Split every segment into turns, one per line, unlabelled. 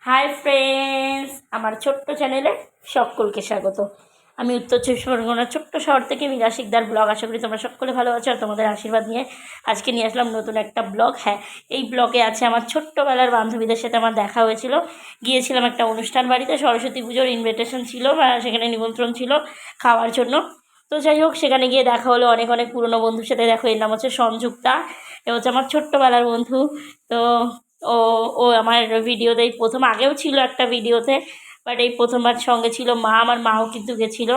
Hi friends, আমার ছোট্ট চ্যানেলে সকলকে স্বাগত। আমি উত্তর চব্বিশ পরগনার ছোট্ট শহর থেকে মীরা শিকদার ব্লগ। আশা করি তোমরা সকলে ভালো আছো আর তোমাদের আশীর্বাদ নিয়ে আজকে নিয়ে আসলাম নতুন একটা ব্লগ। হ্যাঁ, এই ব্লগে আছে আমার ছোট্টবেলার বান্ধবীদের সাথে আমার দেখা হয়েছিল। গিয়েছিলাম একটা অনুষ্ঠান বাড়িতে, সরস্বতী পুজোর ইনভিটেশন ছিল বা সেখানে নিমন্ত্রণ ছিল খাওয়ার জন্য। তো যাই হোক, সেখানে গিয়ে দেখা হলো অনেক অনেক পুরনো বন্ধুর সাথে। দেখো, এর নাম হচ্ছে সংযুক্তা। এ হচ্ছে আমার ছোট্টবেলার বন্ধু। তো ও ও আমার ভিডিওতেই প্রথম, আগেও ছিল একটা ভিডিওতে, বাট এই প্রথমবার সঙ্গে ছিল মা। আমার মাও কিন্তু গেছিলো।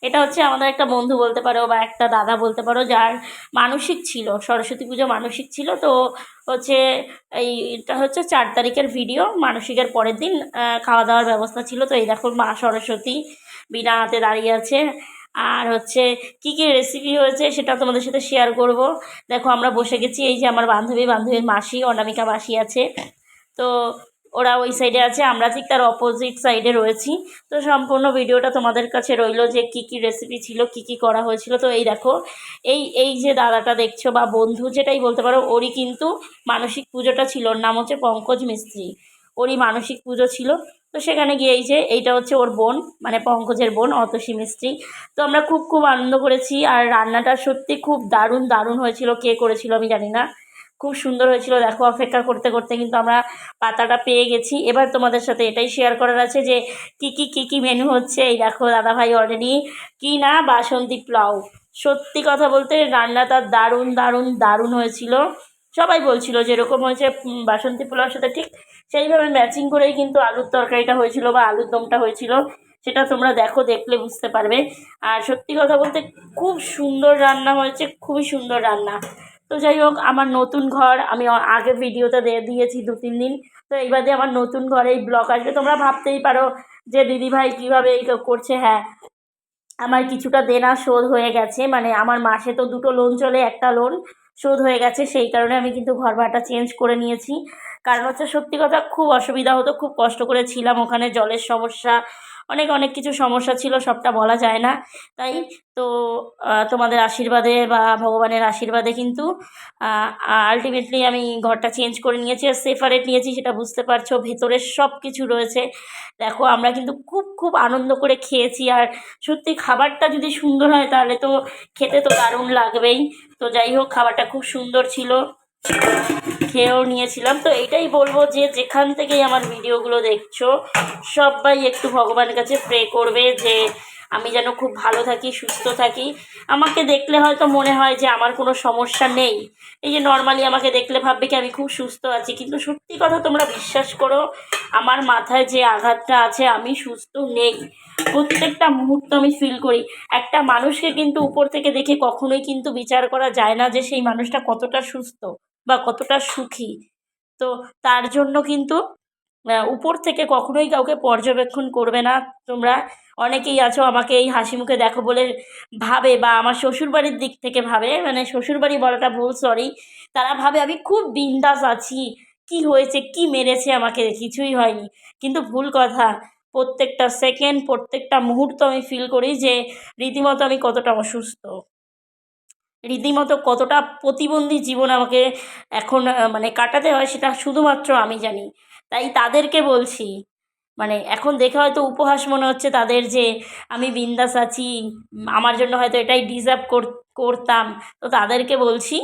এটা হচ্ছে আমাদের একটা বন্ধু বলতে পারো বা একটা দাদা বলতে পারো, যার মানসিক ছিল, সরস্বতী পুজো মানসিক ছিল। তো হচ্ছে এটা হচ্ছে 4 তারিখের ভিডিও। মানসিকের পরের দিন খাওয়া দাওয়ার ব্যবস্থা ছিল। তো এই দেখো, মা সরস্বতী বিনা হাতে দাঁড়িয়ে আছে। আর হচ্ছে কী কী রেসিপি হয়েছে সেটা তোমাদের সাথে শেয়ার করব। দেখো, আমরা বসে গেছি। এই যে আমার বান্ধবীর মাসি, অনামিকা মাসি আছে। তো ওরা ওই সাইডে আছে, আমরা ঠিক তার অপোজিট সাইডে রয়েছি। তো সম্পূর্ণ ভিডিওটা তোমাদের কাছে রইলো যে কী কী রেসিপি ছিল, কী কী করা হয়েছিল। তো এই দেখো, এই যে দাদাটা দেখছো বা বন্ধু যেটাই বলতে পারো, ওরই কিন্তু মানসিক পুজোটা ছিল। ওর নাম হচ্ছে পঙ্কজ মিস্ত্রি। ওরই মানসিক পুজো ছিল। তো সেখানে গিয়ে এই যে এইটা হচ্ছে ওর বোন, মানে পঙ্কজের বোন অতসী মিস্ত্রি। তো আমরা খুব খুব আনন্দ করেছি। আর রান্নাটা সত্যি খুব দারুণ দারুণ হয়েছিল। কে করেছিল আমি জানি না, খুব সুন্দর হয়েছিল। দেখো, অপেক্ষা করতে করতে কিন্তু আমরা পাতাটা পেয়ে গেছি। এবার তোমাদের সাথে এটাই শেয়ার করার আছে যে কী কী মেনু হচ্ছে। এই দেখো, দাদাভাই অলরেডি কি না বাসন্তী পোলাও। সত্যি কথা বলতে রান্নাটা দারুণ দারুণ দারুণ হয়েছিল। সবাই বলছিল যে এরকম হয়েছে, বাসন্তী পোলাওর সাথে ঠিক সেইভাবে ম্যাচিং করেই কিন্তু আলুর তরকারিটা হয়েছিল বা আলুর দমটা হয়েছিল। সেটা তোমরা দেখো, দেখলে বুঝতে পারবে। আর সত্যি কথা বলতে খুব সুন্দর রান্না হয়েছে, খুবই সুন্দর রান্না। তো যাই হোক, আমার নতুন ঘর, আমি আগে ভিডিওতে দিয়েছি 2-3 দিন। তো এইবারে আমার নতুন ঘরে এই ব্লগ আসবে। তোমরা ভাবতেই পারো যে দিদিভাই কীভাবে এই করছে। হ্যাঁ, আমার কিছুটা দেনা শোধ হয়ে গেছে। মানে আমার মাসে তো 2টো লোন চলে, একটা লোন শোধ হয়ে গেছে। সেই কারণে আমি কিন্তু ঘর ভাড়াটা চেঞ্জ করে নিয়েছি। কারণ হচ্ছে সত্যি কথা, খুব অসুবিধা হতো, খুব কষ্ট করে ছিলাম ওখানে। জলের সমস্যা, অনেক অনেক কিছু সমস্যা ছিল, সবটা বলা যায় না। তাই তো তোমাদের আশীর্বাদে বা ভগবানের আশীর্বাদে কিন্তু আলটিমেটলি আমি ঘরটা চেঞ্জ করে নিয়েছি আর সেপারেট নিয়েছি। সেটা বুঝতে পারছো, ভেতরের সব কিছু রয়েছে। দেখো, আমরা কিন্তু খুব খুব আনন্দ করে খেয়েছি। আর সত্যি খাবারটা যদি সুন্দর হয় তাহলে তো খেতে তো দারুণ লাগবেই। তো যাই হোক, খাবারটা খুব সুন্দর ছিল, খেয়েও নিয়েছিলাম। তো এইটাই বলবো যে যেখান থেকেই আমার ভিডিওগুলো দেখছো, সবাই একটু ভগবানের কাছে প্রে করবে যে আমি যেন খুব ভালো থাকি, সুস্থ থাকি। আমাকে দেখলে হয়তো মনে হয় যে আমার কোনো সমস্যা নেই। এই যে নর্মালি আমাকে দেখলে ভাববে কি আমি খুব সুস্থ আছি, কিন্তু সত্যি কথা তোমরা বিশ্বাস করো, আমার মাথায় যে আঘাতটা আছে, আমি সুস্থ নেই। প্রত্যেকটা মুহূর্ত আমি ফিল করি। একটা মানুষকে কিন্তু উপর থেকে দেখে কখনোই কিন্তু বিচার করা যায় না যে সেই মানুষটা কতটা সুস্থ বা কতটা সুখী। তো তার জন্য কিন্তু উপর থেকে কখনোই কাউকে পর্যবেক্ষণ করবে না তোমরা। অনেকেই আছো আমাকে এই হাসি মুখে দেখো বলে ভাবে, বা আমার শ্বশুরবাড়ির দিক থেকে ভাবে, মানে শ্বশুরবাড়ি বলাটা ভুল, সরি। তারা ভাবে আমি খুব বিন্দাস আছি, কি হয়েছে, কি মেরেছে আমাকে, কিছুই হয়নি। কিন্তু ভুল কথা। প্রত্যেকটা সেকেন্ড, প্রত্যেকটা মুহূর্ত আমি ফিল করি যে রীতিমতো আমি কতটা অসুস্থ, রীতিমতো কতটা প্রতিবন্ধী জীবন আমাকে এখন মানে কাটাতে হয়, সেটা শুধুমাত্র আমি জানি। তাই তাদেরকে বলছি, মানে এখন দেখে হয়তো উপহাস মনে হচ্ছে তাদের যে আমি বিন্দাস আছি, আমার জন্য হয়তো এটাই ডিজার্ভ করতাম। তো তাদেরকে বলছি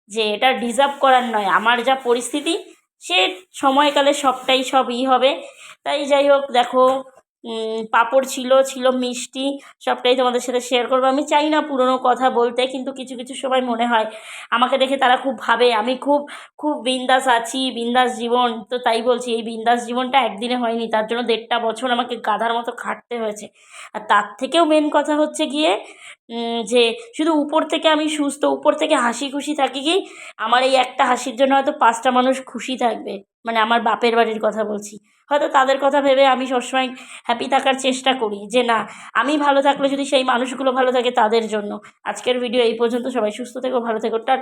যে এটা ডিজার্ভ করার নয়, আমার যা পরিস্থিতি সে সময়কালে সবটাই সবই হবে। তাই যাই হোক, দেখো, পাঁপড় ছিল, ছিল মিষ্টি, সবটাই তোমাদের সাথে শেয়ার করবো। আমি চাই না পুরনো কথা বলতে, কিন্তু কিছু কিছু সময় মনে হয় আমাকে দেখে তারা খুব ভাবে আমি খুব খুব বিন্দাস আছি, বিন্দাস জীবন। তো তাই বলছি, এই বিন্দাস জীবনটা একদিনে হয়নি, তার জন্য 1.5 বছর আমাকে গাধার মতো খাটতে হয়েছে। আর তার থেকেও মেন কথা হচ্ছে গিয়ে যে শুধু উপর থেকে আমি সুস্থ, উপর থেকে হাসি খুশি থাকি কি, আমার এই একটা হাসির জন্য হয়তো 5টা মানুষ খুশি থাকবে। মানে আমার বাপের বাড়ির কথা বলছি। হয়তো তাদের কথা ভেবে আমি সবসময় হ্যাপি থাকার চেষ্টা করি যে না, আমি ভালো থাকলে যদি সেই মানুষগুলো ভালো থাকে তাদের জন্য। আজকের ভিডিও এই পর্যন্ত। সবাই সুস্থ থেকো, ভালো থেকো, টাটা।